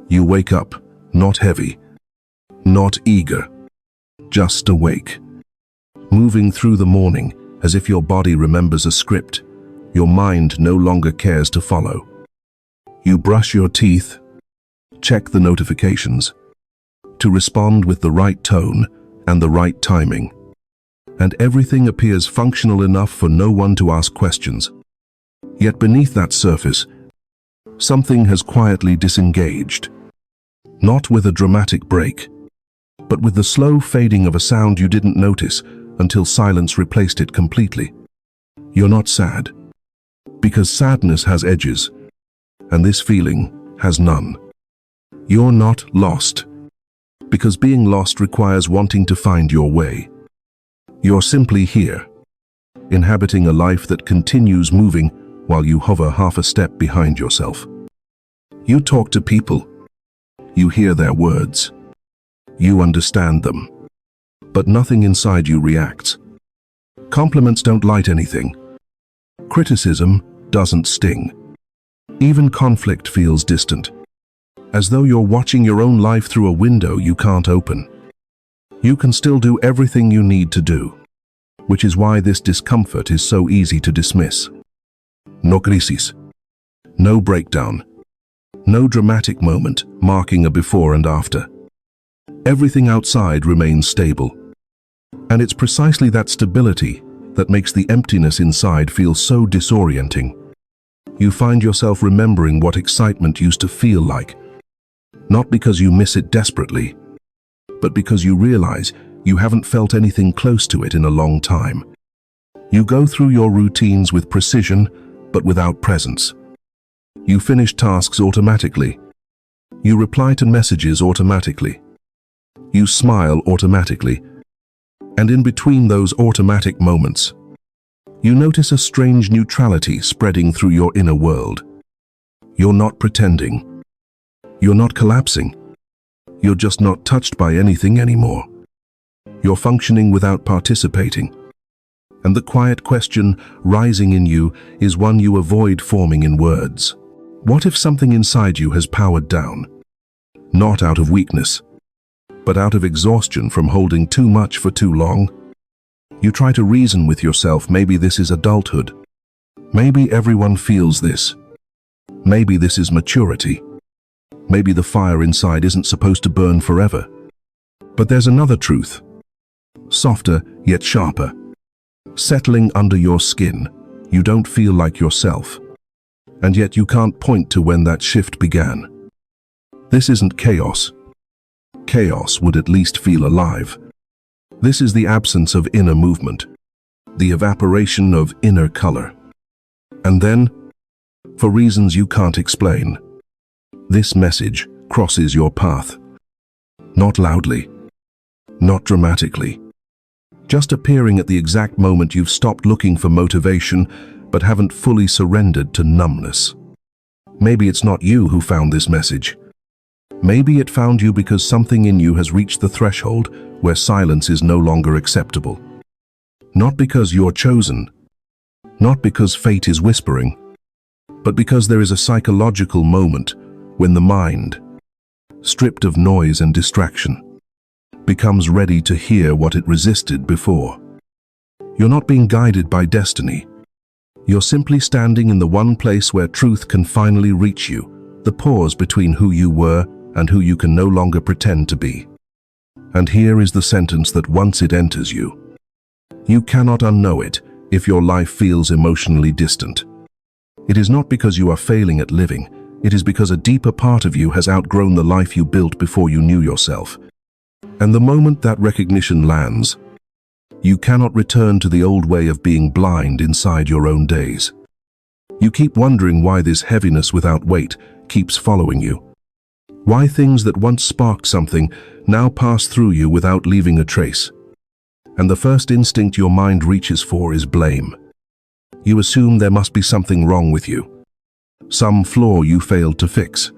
You wake up, not heavy, not eager, just awake. Moving through the morning as if your body remembers a script, your mind no longer cares to follow. You brush your teeth, check the notifications, to respond with the right tone and the right timing. And everything appears functional enough for no one to ask questions. Yet beneath that surface, something has quietly disengaged. Not with a dramatic break, but with the slow fading of a sound you didn't notice until silence replaced it completely. You're not sad, because sadness has edges, and this feeling has none. You're not lost, because being lost requires wanting to find your way. You're simply here, inhabiting a life that continues moving while you hover half a step behind yourself. You talk to people. You hear their words. You understand them. But nothing inside you reacts. Compliments don't light anything. Criticism doesn't sting. Even conflict feels distant, as though you're watching your own life through a window you can't open. You can still do everything you need to do, which is why this discomfort is so easy to dismiss. No crisis. No breakdown. No dramatic moment marking a before and after. Everything outside remains stable. And it's precisely that stability that makes the emptiness inside feel so disorienting. You find yourself remembering what excitement used to feel like, not because you miss it desperately, but because you realize you haven't felt anything close to it in a long time. You go through your routines with precision, but without presence. You finish tasks automatically. You reply to messages automatically. You smile automatically. And in between those automatic moments, you notice a strange neutrality spreading through your inner world. You're not pretending. You're not collapsing. You're just not touched by anything anymore. You're functioning without participating. And the quiet question rising in you is one you avoid forming in words. What if something inside you has powered down? Not out of weakness, but out of exhaustion from holding too much for too long. You try to reason with yourself, maybe this is adulthood. Maybe everyone feels this. Maybe this is maturity. Maybe the fire inside isn't supposed to burn forever. But there's another truth, softer yet sharper. Settling under your skin, you don't feel like yourself. And yet you can't point to when that shift began. This isn't chaos. Chaos would at least feel alive. This is the absence of inner movement, the evaporation of inner color. And then, for reasons you can't explain, this message crosses your path. Not loudly, not dramatically, just appearing at the exact moment you've stopped looking for motivation but haven't fully surrendered to numbness. Maybe it's not you who found this message. Maybe it found you because something in you has reached the threshold where silence is no longer acceptable. Not because you're chosen, not because fate is whispering, but because there is a psychological moment when the mind, stripped of noise and distraction, becomes ready to hear what it resisted before. You're not being guided by destiny. You're simply standing in the one place where truth can finally reach you, the pause between who you were and who you can no longer pretend to be. And here is the sentence that once it enters you, you cannot unknow it if your life feels emotionally distant. It is not because you are failing at living, it is because a deeper part of you has outgrown the life you built before you knew yourself. And the moment that recognition lands, you cannot return to the old way of being blind inside your own days. You keep wondering why this heaviness without weight keeps following you. Why things that once sparked something now pass through you without leaving a trace. And the first instinct your mind reaches for is blame. You assume there must be something wrong with you. Some flaw you failed to fix.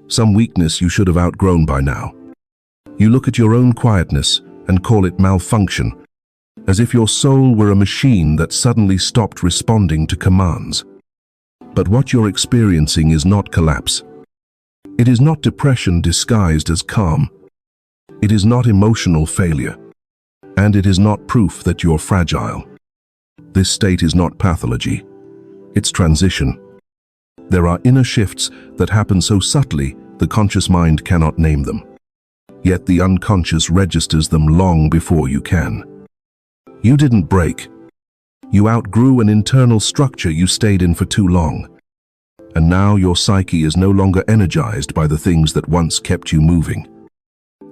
Some weakness you should have outgrown by now. You look at your own quietness and call it malfunction, as if your soul were a machine that suddenly stopped responding to commands. But what you're experiencing is not collapse. It is not depression disguised as calm. It is not emotional failure. And it is not proof that you're fragile. This state is not pathology. It's transition. There are inner shifts that happen so subtly the conscious mind cannot name them. Yet the unconscious registers them long before you can. You didn't break. You outgrew an internal structure you stayed in for too long. And now your psyche is no longer energized by the things that once kept you moving.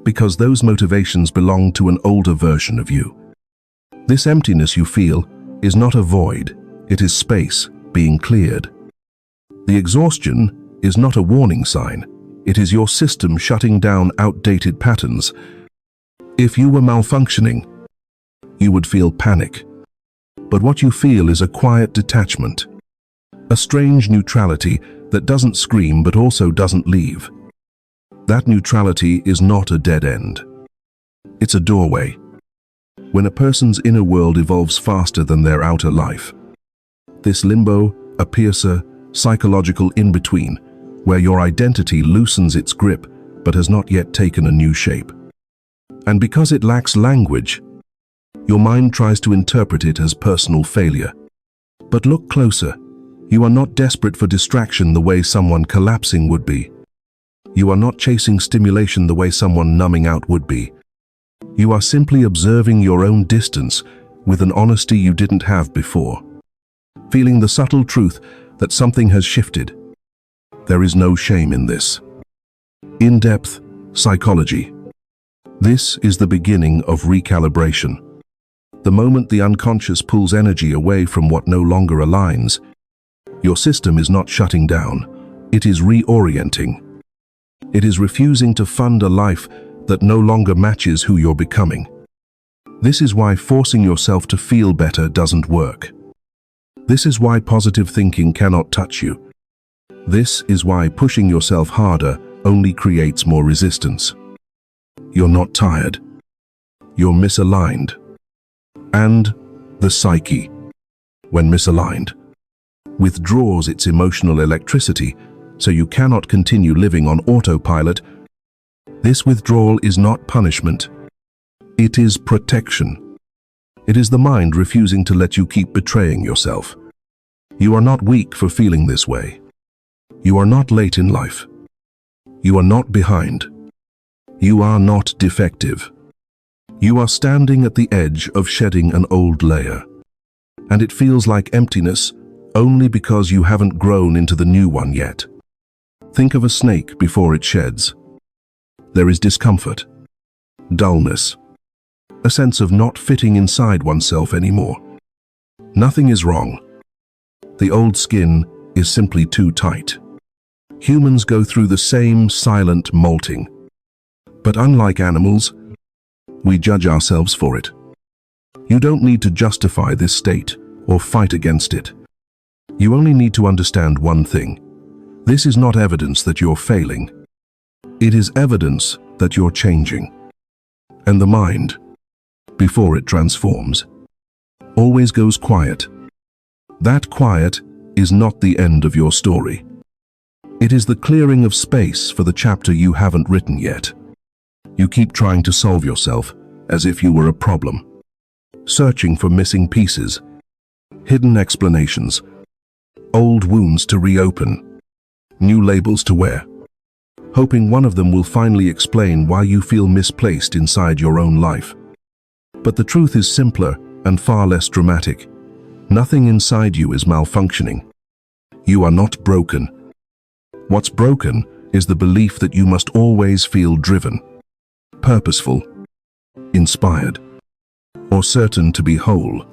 Because those motivations belong to an older version of you. This emptiness you feel is not a void, it is space being cleared. The exhaustion is not a warning sign, it is your system shutting down outdated patterns. If you were malfunctioning, you would feel panic. But what you feel is a quiet detachment, a strange neutrality that doesn't scream but also doesn't leave. That neutrality is not a dead end. It's a doorway. When a person's inner world evolves faster than their outer life, this limbo, a piercer, psychological in-between, where your identity loosens its grip but has not yet taken a new shape. And because it lacks language, your mind tries to interpret it as personal failure. But look closer. You are not desperate for distraction the way someone collapsing would be. You are not chasing stimulation the way someone numbing out would be. You are simply observing your own distance with an honesty you didn't have before. Feeling the subtle truth that something has shifted. There is no shame in this. In-depth psychology. This is the beginning of recalibration. The moment the unconscious pulls energy away from what no longer aligns, your system is not shutting down, it is reorienting. It is refusing to fund a life that no longer matches who you're becoming. This is why forcing yourself to feel better doesn't work. This is why positive thinking cannot touch you. This is why pushing yourself harder only creates more resistance. You're not tired. You're misaligned. And the psyche, when misaligned, withdraws its emotional electricity, so you cannot continue living on autopilot. This withdrawal is not punishment. It is protection. It is the mind refusing to let you keep betraying yourself. You are not weak for feeling this way. You are not late in life. You are not behind. You are not defective. You are standing at the edge of shedding an old layer. And it feels like emptiness only because you haven't grown into the new one yet. Think of a snake before it sheds. There is discomfort, dullness, a sense of not fitting inside oneself anymore. Nothing is wrong. The old skin is simply too tight. Humans go through the same silent molting. But unlike animals, we judge ourselves for it. You don't need to justify this state or fight against it. You only need to understand one thing. This is not evidence that you're failing. It is evidence that you're changing. And the mind, before it transforms, always goes quiet. That quiet is not the end of your story. It is the clearing of space for the chapter you haven't written yet. You keep trying to solve yourself as if you were a problem, searching for missing pieces, hidden explanations, old wounds to reopen, new labels to wear, hoping one of them will finally explain why you feel misplaced inside your own life. But the truth is simpler and far less dramatic. Nothing inside you is malfunctioning. You are not broken. What's broken is the belief that you must always feel driven, purposeful, inspired, or certain to be whole.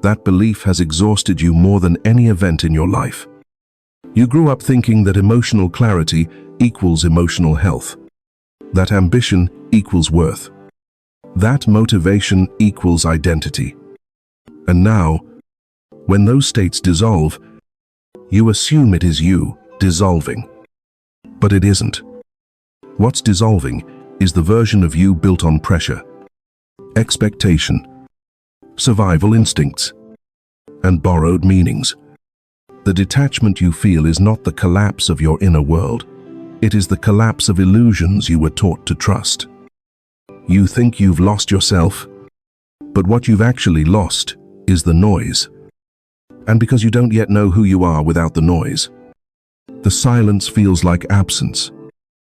That belief has exhausted you more than any event in your life. You grew up thinking that emotional clarity equals emotional health, that ambition equals worth, that motivation equals identity. And now, when those states dissolve, you assume it is you dissolving. But it isn't. What's dissolving is the version of you built on pressure, expectation, survival instincts, and borrowed meanings. The detachment you feel is not the collapse of your inner world. It is the collapse of illusions you were taught to trust. You think you've lost yourself, but what you've actually lost is the noise. And because you don't yet know who you are without the noise, the silence feels like absence.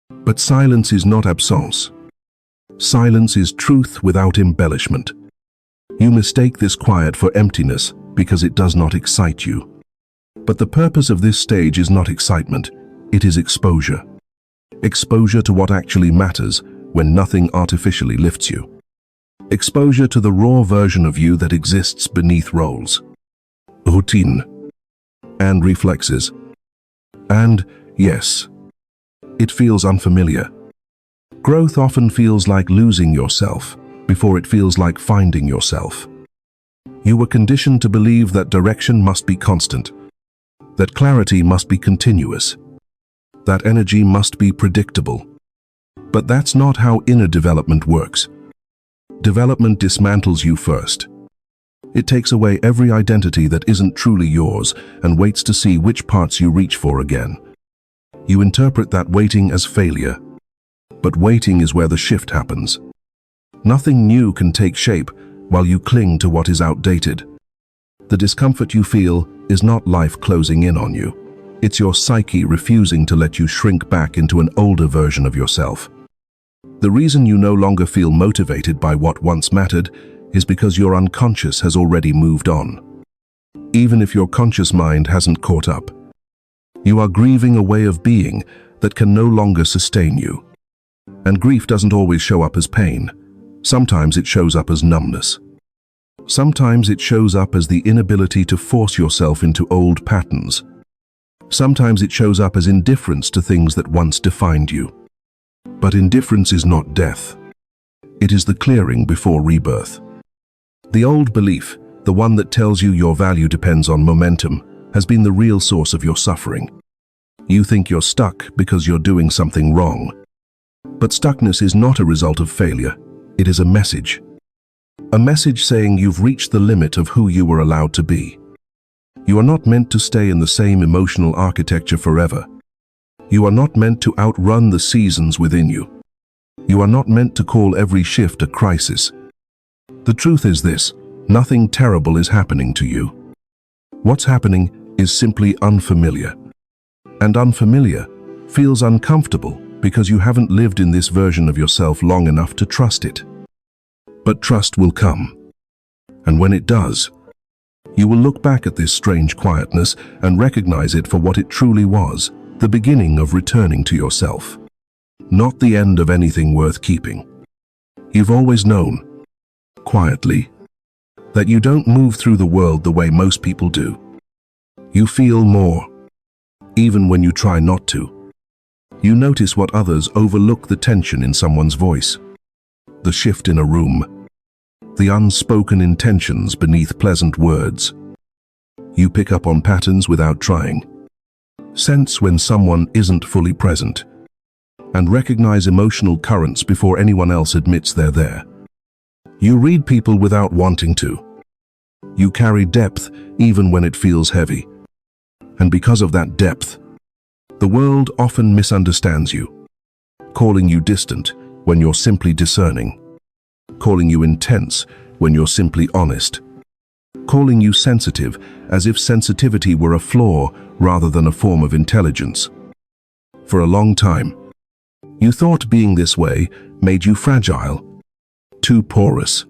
But silence is not absence. Silence is truth without embellishment. You mistake this quiet for emptiness because it does not excite you. But the purpose of this stage is not excitement, it is exposure. Exposure to what actually matters when nothing artificially lifts you. Exposure to the raw version of you that exists beneath roles, routine, and reflexes. And, yes, it feels unfamiliar. Growth often feels like losing yourself before it feels like finding yourself. You were conditioned to believe that direction must be constant, that clarity must be continuous, that energy must be predictable. But that's not how inner development works. Development dismantles you first. It takes away every identity that isn't truly yours and waits to see which parts you reach for again. You interpret that waiting as failure. But waiting is where the shift happens. Nothing new can take shape while you cling to what is outdated. The discomfort you feel is not life closing in on you. It's your psyche refusing to let you shrink back into an older version of yourself. The reason you no longer feel motivated by what once mattered is because your unconscious has already moved on. Even if your conscious mind hasn't caught up, you are grieving a way of being that can no longer sustain you. And grief doesn't always show up as pain. Sometimes it shows up as numbness. Sometimes it shows up as the inability to force yourself into old patterns. Sometimes it shows up as indifference to things that once defined you. But indifference is not death. It is the clearing before rebirth. The old belief, the one that tells you your value depends on momentum, has been the real source of your suffering. You think you're stuck because you're doing something wrong. But stuckness is not a result of failure. It is a message. A message saying you've reached the limit of who you were allowed to be. You are not meant to stay in the same emotional architecture forever. You are not meant to outrun the seasons within you. You are not meant to call every shift a crisis. The truth is this: nothing terrible is happening to you. What's happening is simply unfamiliar. And unfamiliar feels uncomfortable because you haven't lived in this version of yourself long enough to trust it. But trust will come. And when it does, you will look back at this strange quietness and recognize it for what it truly was, the beginning of returning to yourself. Not the end of anything worth keeping. You've always known, quietly, that you don't move through the world the way most people do. You feel more, even when you try not to. You notice what others overlook: the tension in someone's voice, the shift in a room, the unspoken intentions beneath pleasant words. You pick up on patterns without trying, sense when someone isn't fully present, and recognize emotional currents before anyone else admits they're there. You read people without wanting to. You carry depth even when it feels heavy. And because of that depth, the world often misunderstands you, calling you distant when you're simply discerning, calling you intense when you're simply honest, calling you sensitive as if sensitivity were a flaw rather than a form of intelligence. For a long time, you thought being this way made you fragile, too porous,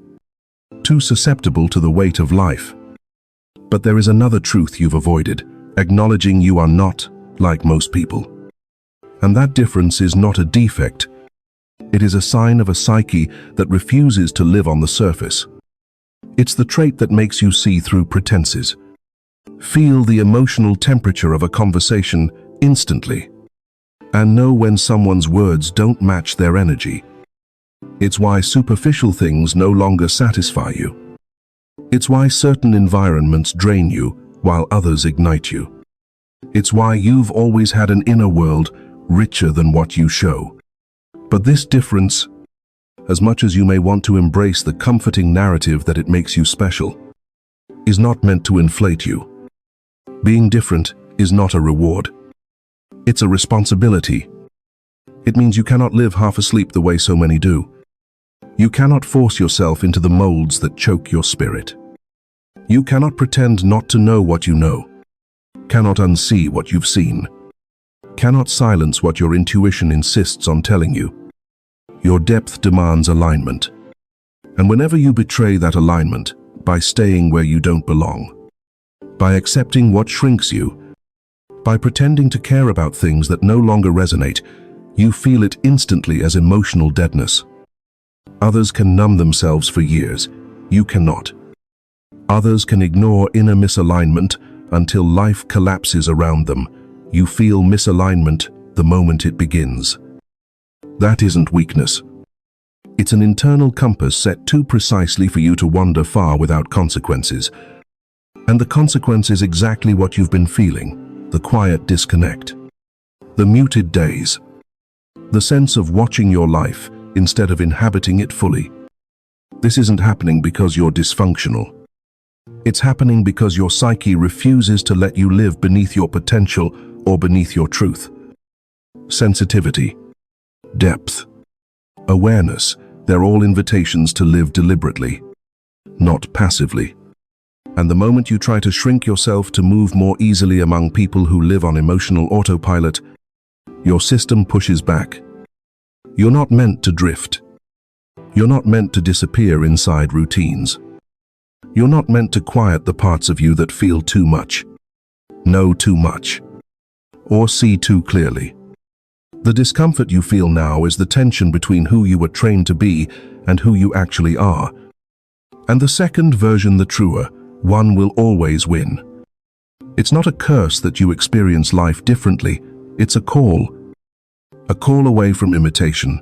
too susceptible to the weight of life. But there is another truth you've avoided: acknowledging you are not like most people. And that difference is not a defect. It is a sign of a psyche that refuses to live on the surface. It's the trait that makes you see through pretenses, feel the emotional temperature of a conversation instantly, and know when someone's words don't match their energy. It's why superficial things no longer satisfy you. It's why certain environments drain you while others ignite you. It's why you've always had an inner world richer than what you show. But this difference, as much as you may want to embrace the comforting narrative that it makes you special, is not meant to inflate you. Being different is not a reward. It's a responsibility. It means you cannot live half asleep the way so many do. You cannot force yourself into the molds that choke your spirit. You cannot pretend not to know what you know, cannot unsee what you've seen, cannot silence what your intuition insists on telling you. Your depth demands alignment. And whenever you betray that alignment, by staying where you don't belong, by accepting what shrinks you, by pretending to care about things that no longer resonate, you feel it instantly as emotional deadness. Others can numb themselves for years. You cannot. Others can ignore inner misalignment until life collapses around them. You feel misalignment the moment it begins. That isn't weakness. It's an internal compass set too precisely for you to wander far without consequences. And the consequence is exactly what you've been feeling, the quiet disconnect, the muted days, the sense of watching your life instead of inhabiting it fully. This isn't happening because you're dysfunctional. It's happening because your psyche refuses to let you live beneath your potential or beneath your truth. Sensitivity, depth, awareness, they're all invitations to live deliberately, not passively. And the moment you try to shrink yourself to move more easily among people who live on emotional autopilot, your system pushes back. You're not meant to drift. You're not meant to disappear inside routines. You're not meant to quiet the parts of you that feel too much, know too much, or see too clearly. The discomfort you feel now is the tension between who you were trained to be and who you actually are. And the second version, the truer, one will always win. It's not a curse that you experience life differently. It's a call away from imitation,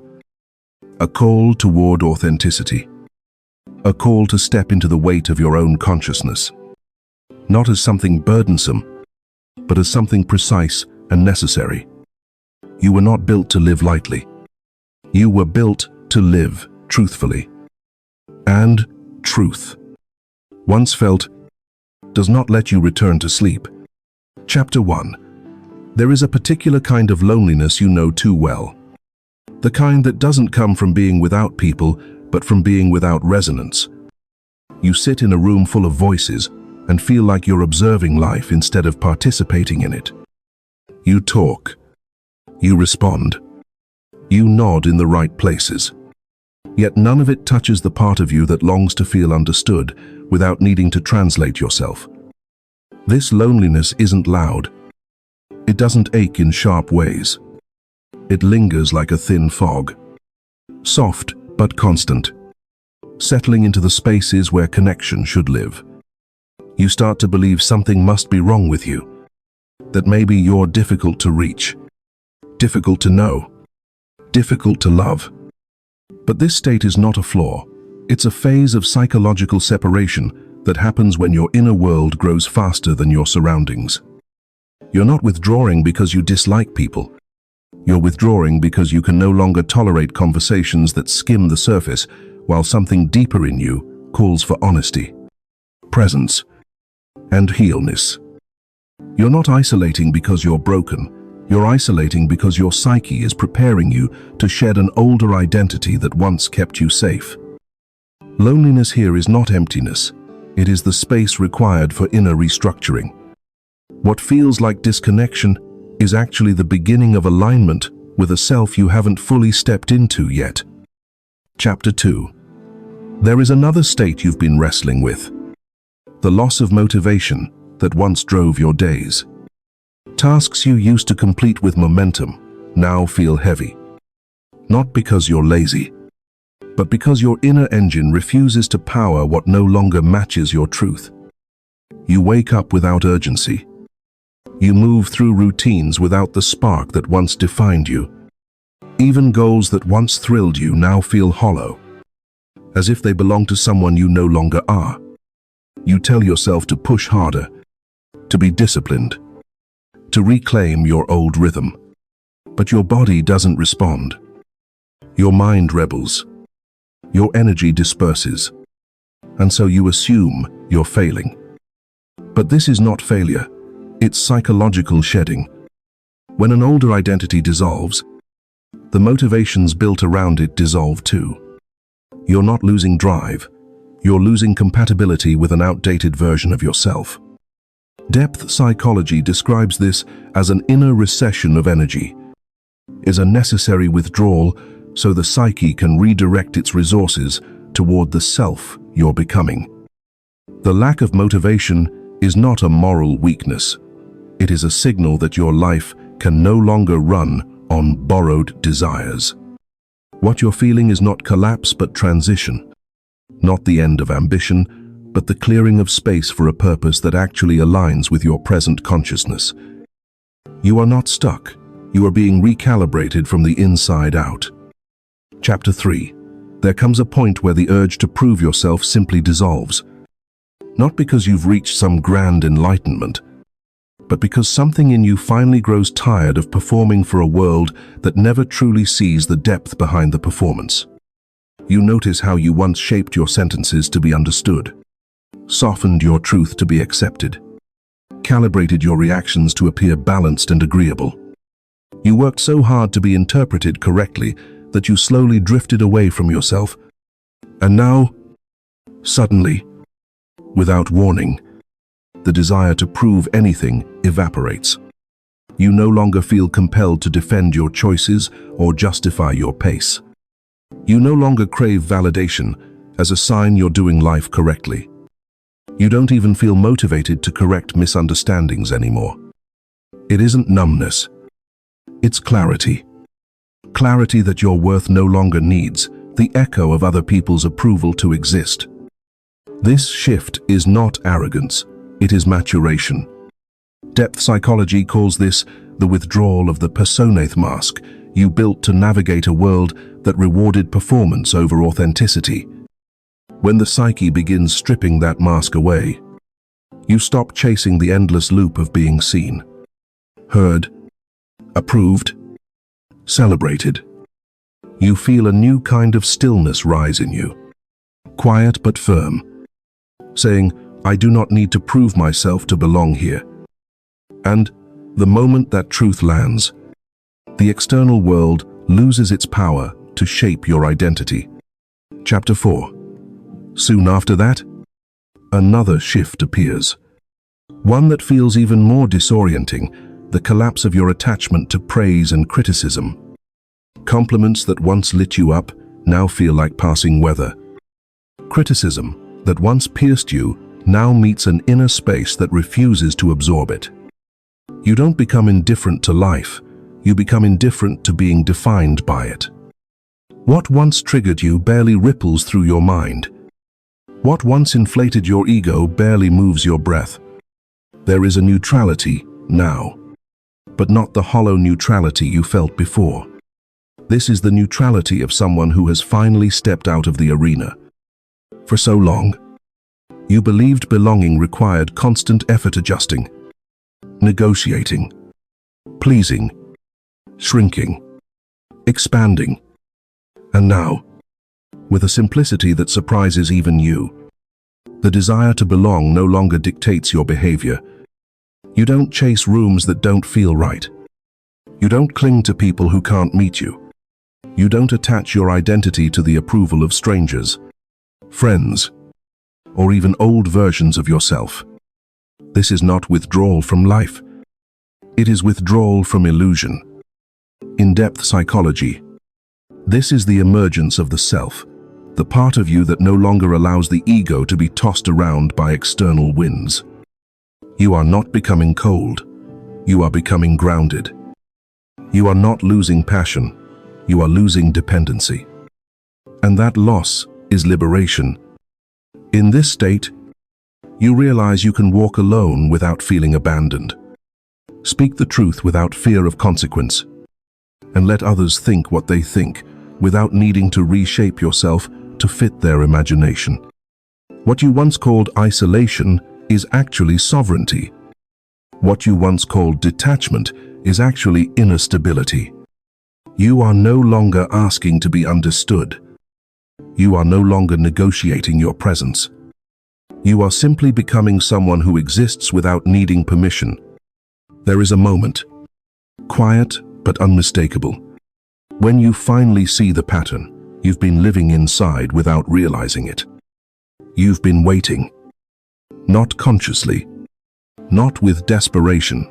a call toward authenticity, a call to step into the weight of your own consciousness, not as something burdensome, but as something precise and necessary. You were not built to live lightly. You were built to live truthfully. And truth, once felt, does not let you return to sleep. Chapter 1. There is a particular kind of loneliness you know too well. The kind that doesn't come from being without people, but from being without resonance. You sit in a room full of voices and feel like you're observing life instead of participating in it. You talk. You respond. You nod in the right places. Yet none of it touches the part of you that longs to feel understood without needing to translate yourself. This loneliness isn't loud. It doesn't ache in sharp ways. It lingers like a thin fog. Soft but constant. Settling into the spaces where connection should live. You start to believe something must be wrong with you. That maybe you're difficult to reach. Difficult to know. Difficult to love. But this state is not a flaw. It's a phase of psychological separation that happens when your inner world grows faster than your surroundings. You're not withdrawing because you dislike people. You're withdrawing because you can no longer tolerate conversations that skim the surface, while something deeper in you calls for honesty, presence, and healness. You're not isolating because you're broken. You're isolating because your psyche is preparing you to shed an older identity that once kept you safe. Loneliness here is not emptiness. It is the space required for inner restructuring. What feels like disconnection is actually the beginning of alignment with a self you haven't fully stepped into yet. Chapter 2. There is another state you've been wrestling with. The loss of motivation that once drove your days. Tasks you used to complete with momentum now feel heavy. Not because you're lazy, but because your inner engine refuses to power what no longer matches your truth. You wake up without urgency. You move through routines without the spark that once defined you. Even goals that once thrilled you now feel hollow, as if they belong to someone you no longer are. You tell yourself to push harder, to be disciplined, to reclaim your old rhythm. But your body doesn't respond. Your mind rebels. Your energy disperses. And so you assume you're failing. But this is not failure. It's psychological shedding. When an older identity dissolves, the motivations built around it dissolve too. You're not losing drive. You're losing compatibility with an outdated version of yourself. Depth psychology describes this as an inner recession of energy, is a necessary withdrawal so the psyche can redirect its resources toward the self you're becoming. The lack of motivation is not a moral weakness. It is a signal that your life can no longer run on borrowed desires. What you're feeling is not collapse but transition. Not the end of ambition, but the clearing of space for a purpose that actually aligns with your present consciousness. You are not stuck. You are being recalibrated from the inside out. Chapter 3. There comes a point where the urge to prove yourself simply dissolves. Not because you've reached some grand enlightenment, but because something in you finally grows tired of performing for a world that never truly sees the depth behind the performance. You notice how you once shaped your sentences to be understood, softened your truth to be accepted, calibrated your reactions to appear balanced and agreeable. You worked so hard to be interpreted correctly that you slowly drifted away from yourself. And now, suddenly, without warning, the desire to prove anything evaporates. You no longer feel compelled to defend your choices or justify your pace. You no longer crave validation as a sign you're doing life correctly. You don't even feel motivated to correct misunderstandings anymore. It isn't numbness. It's clarity. Clarity that your worth no longer needs the echo of other people's approval to exist. This shift is not arrogance, it is maturation. Depth psychology calls this the withdrawal of the personae mask you built to navigate a world that rewarded performance over authenticity. When the psyche begins stripping that mask away, you stop chasing the endless loop of being seen, heard, approved, celebrated. You feel a new kind of stillness rise in you, quiet but firm, saying, I do not need to prove myself to belong here. And the moment that truth lands, the external world loses its power to shape your identity. Chapter 4. Soon after that, another shift appears. One that feels even more disorienting, the collapse of your attachment to praise and criticism. Compliments that once lit you up now feel like passing weather. Criticism that once pierced you now meets an inner space that refuses to absorb it. You don't become indifferent to life, you become indifferent to being defined by it. What once triggered you barely ripples through your mind. What once inflated your ego barely moves your breath. There is a neutrality now, but not the hollow neutrality you felt before. This is the neutrality of someone who has finally stepped out of the arena. For so long, you believed belonging required constant effort adjusting, negotiating, pleasing, shrinking, expanding. And now, with a simplicity that surprises even you, the desire to belong no longer dictates your behavior. You don't chase rooms that don't feel right. You don't cling to people who can't meet you. You don't attach your identity to the approval of strangers, friends, or even old versions of yourself. This is not withdrawal from life. It is withdrawal from illusion. In depth psychology, this is the emergence of the self, the part of you that no longer allows the ego to be tossed around by external winds. You are not becoming cold. You are becoming grounded. You are not losing passion. You are losing dependency. And that loss is liberation. In this state, you realize you can walk alone without feeling abandoned. Speak the truth without fear of consequence. And let others think what they think without needing to reshape yourself to fit their imagination. What you once called isolation is actually sovereignty. What you once called detachment is actually inner stability. You are no longer asking to be understood. You are no longer negotiating your presence. You are simply becoming someone who exists without needing permission. There is a moment, quiet but unmistakable, When you finally see the pattern, you've been living inside without realizing it. You've been waiting. Not consciously, not with desperation,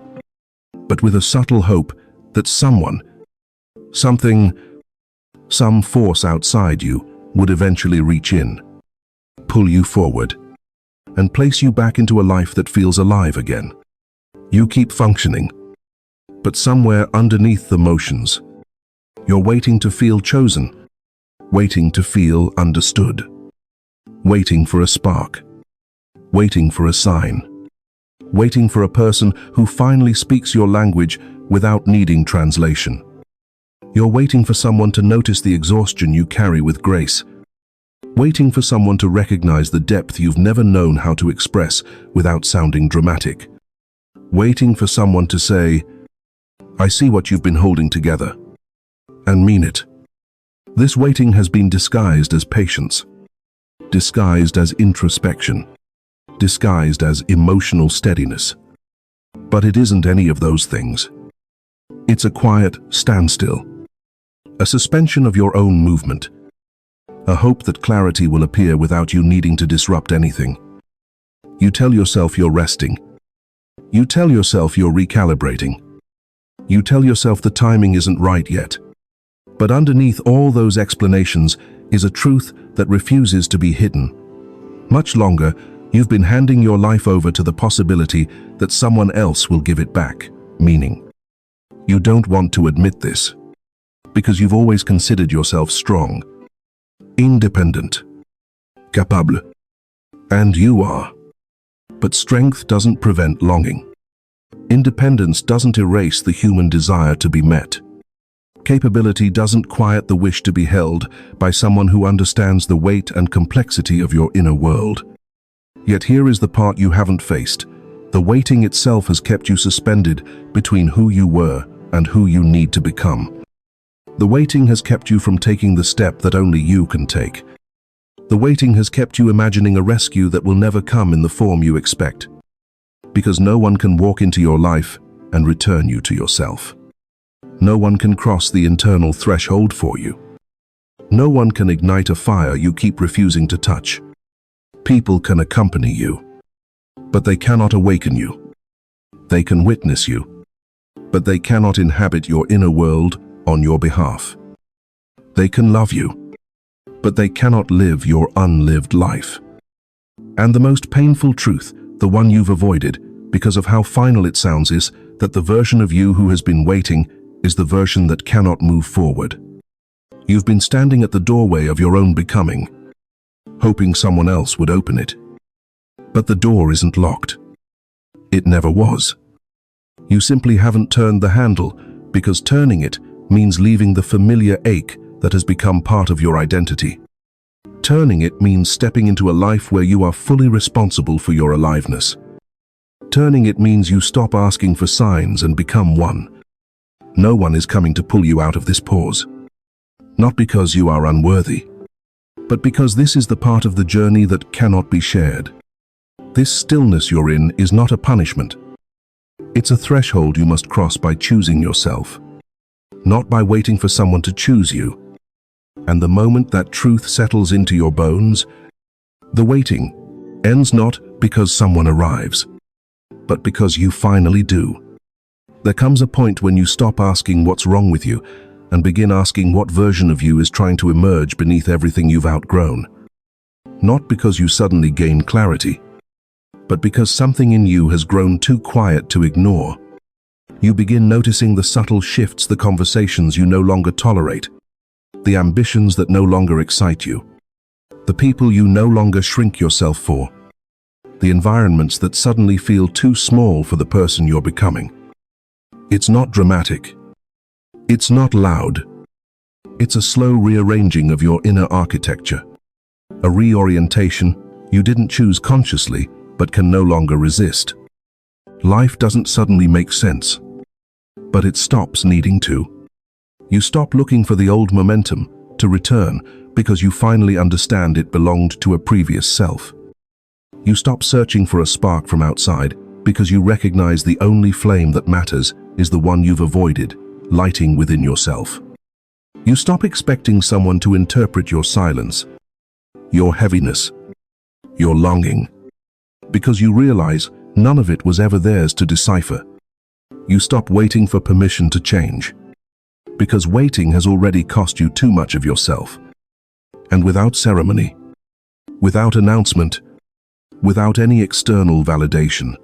but with a subtle hope that someone, something, some force outside you would eventually reach in, pull you forward, and place you back into a life that feels alive again. You keep functioning, but somewhere underneath the motions, you're waiting to feel chosen, waiting to feel understood, waiting for a spark, waiting for a sign, waiting for a person who finally speaks your language without needing translation. You're waiting for someone to notice the exhaustion you carry with grace, waiting for someone to recognize the depth you've never known how to express without sounding dramatic, waiting for someone to say, "I see what you've been holding together," and mean it. This waiting has been disguised as patience, disguised as introspection, disguised as emotional steadiness. But it isn't any of those things. It's a quiet standstill, a suspension of your own movement, a hope that clarity will appear without you needing to disrupt anything. You tell yourself you're resting. You tell yourself you're recalibrating. You tell yourself the timing isn't right yet. But underneath all those explanations is a truth that refuses to be hidden. Much longer, you've been handing your life over to the possibility that someone else will give it back meaning. You don't want to admit this, because you've always considered yourself strong, independent, capable. And you are. But strength doesn't prevent longing. Independence doesn't erase the human desire to be met. Capability doesn't quiet the wish to be held by someone who understands the weight and complexity of your inner world. Yet here is the part you haven't faced. The waiting itself has kept you suspended between who you were and who you need to become. The waiting has kept you from taking the step that only you can take. The waiting has kept you imagining a rescue that will never come in the form you expect. Because no one can walk into your life and return you to yourself. No one can cross the internal threshold for you. No one can ignite a fire you keep refusing to touch. People can accompany you, but they cannot awaken you. They can witness you, but they cannot inhabit your inner world on your behalf. They can love you, but they cannot live your unlived life. And the most painful truth, the one you've avoided, because of how final it sounds, is that the version of you who has been waiting is the version that cannot move forward. You've been standing at the doorway of your own becoming, hoping someone else would open it. But the door isn't locked. It never was. You simply haven't turned the handle, because turning it means leaving the familiar ache that has become part of your identity. Turning it means stepping into a life where you are fully responsible for your aliveness. Turning it means you stop asking for signs and become one. No one is coming to pull you out of this pause. Not because you are unworthy, but because this is the part of the journey that cannot be shared. This stillness you're in is not a punishment. It's a threshold you must cross by choosing yourself, not by waiting for someone to choose you. And the moment that truth settles into your bones, the waiting ends not because someone arrives, but because you finally do. There comes a point when you stop asking what's wrong with you and begin asking what version of you is trying to emerge beneath everything you've outgrown. Not because you suddenly gain clarity, but because something in you has grown too quiet to ignore. You begin noticing the subtle shifts, the conversations you no longer tolerate, the ambitions that no longer excite you, the people you no longer shrink yourself for, the environments that suddenly feel too small for the person you're becoming. It's not dramatic. It's not loud. It's a slow rearranging of your inner architecture, a reorientation you didn't choose consciously but can no longer resist. Life doesn't suddenly make sense, but it stops needing to. You stop looking for the old momentum to return because you finally understand it belonged to a previous self. You stop searching for a spark from outside because you recognize the only flame that matters is the one you've avoided, lighting within yourself. You stop expecting someone to interpret your silence, your heaviness, your longing, because you realize none of it was ever theirs to decipher. You stop waiting for permission to change, because waiting has already cost you too much of yourself. And without ceremony, without announcement, without any external validation,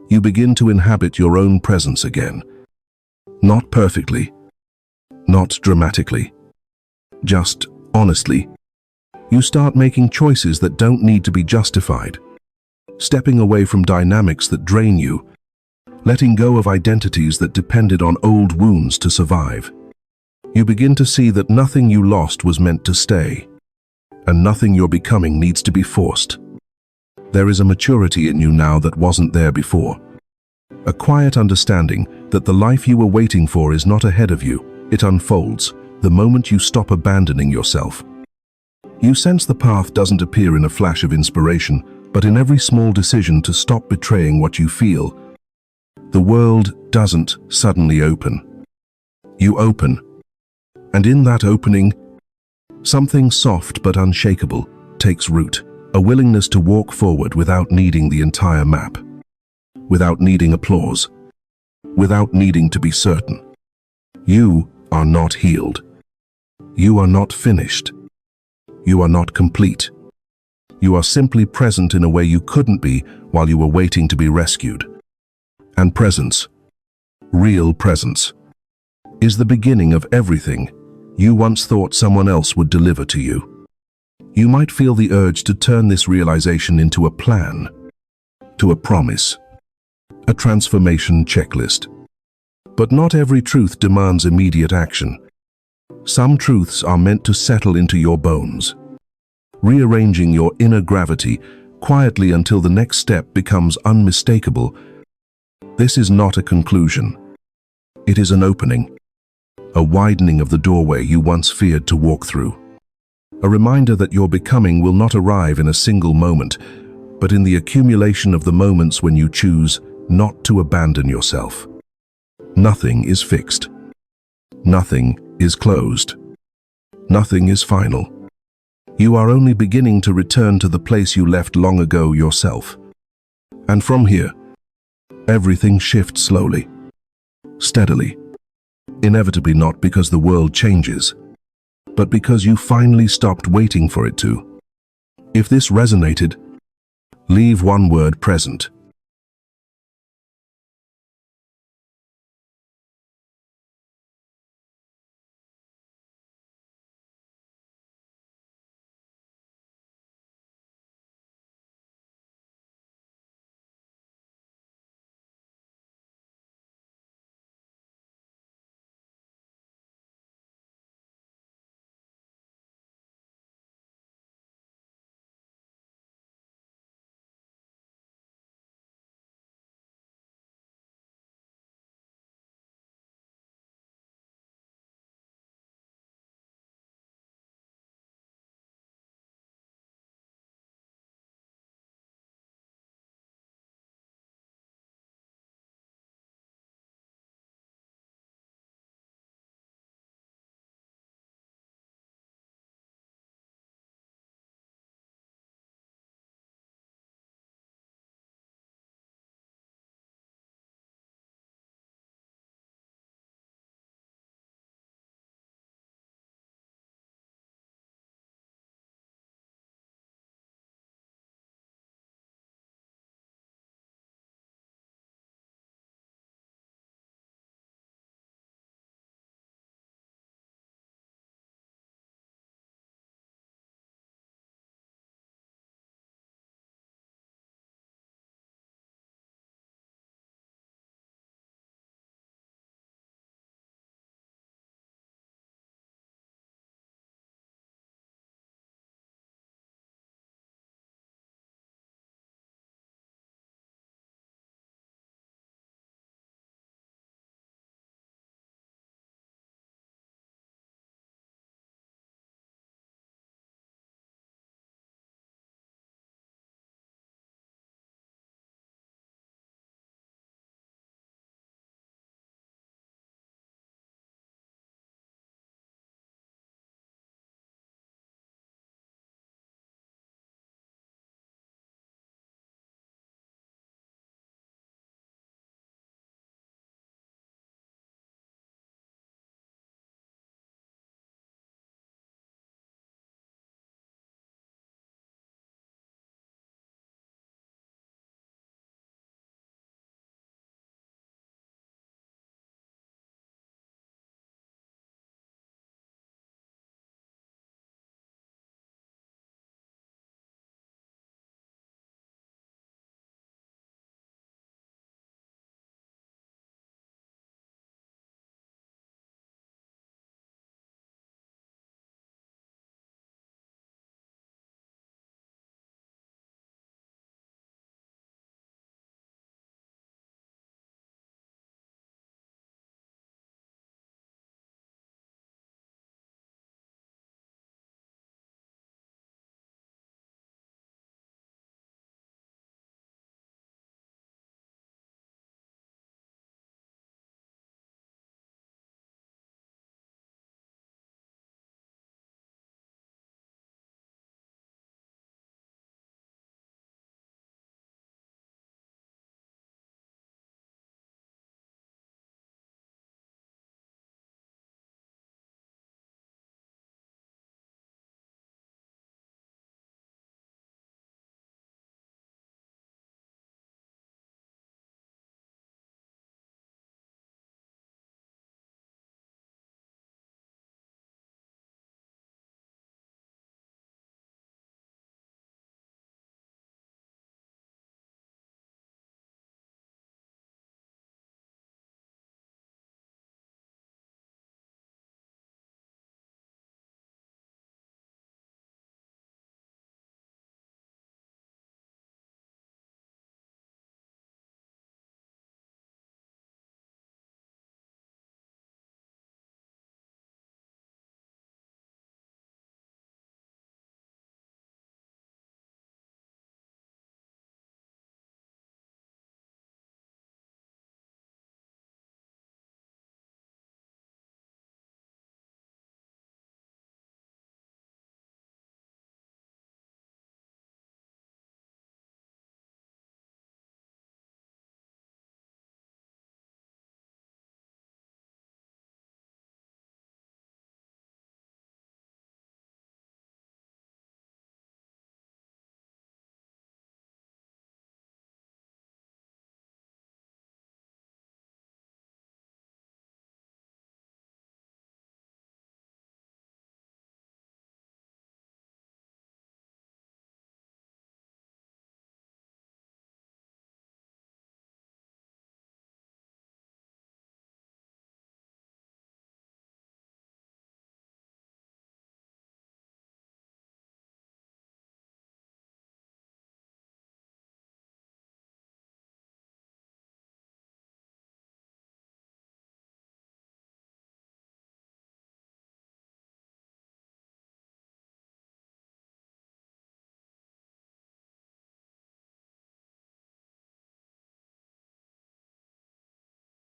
you begin to inhabit your own presence again. Not perfectly, not dramatically, just honestly. You start making choices that don't need to be justified, stepping away from dynamics that drain you, letting go of identities that depended on old wounds to survive. You begin to see that nothing you lost was meant to stay, and nothing you're becoming needs to be forced. There is a maturity in you now that wasn't there before. A quiet understanding that the life you were waiting for is not ahead of you. It unfolds the moment you stop abandoning yourself. You sense the path doesn't appear in a flash of inspiration, but in every small decision to stop betraying what you feel. The world doesn't suddenly open. You open. And in that opening, something soft but unshakable takes root. A willingness to walk forward without needing the entire map, without needing applause, without needing to be certain. You are not healed. You are not finished. You are not complete. You are simply present in a way you couldn't be while you were waiting to be rescued. And presence, real presence, is the beginning of everything you once thought someone else would deliver to you. You might feel the urge to turn this realization into a plan, to a promise, a transformation checklist. But not every truth demands immediate action. Some truths are meant to settle into your bones, rearranging your inner gravity quietly until the next step becomes unmistakable. This is not a conclusion. It is an opening, a widening of the doorway you once feared to walk through. A reminder that your becoming will not arrive in a single moment, but in the accumulation of the moments when you choose not to abandon yourself. Nothing is fixed. Nothing is closed. Nothing is final. You are only beginning to return to the place you left long ago yourself. And from here, everything shifts slowly, steadily, inevitably, not because the world changes, but because you finally stopped waiting for it to. If this resonated, leave one word: present.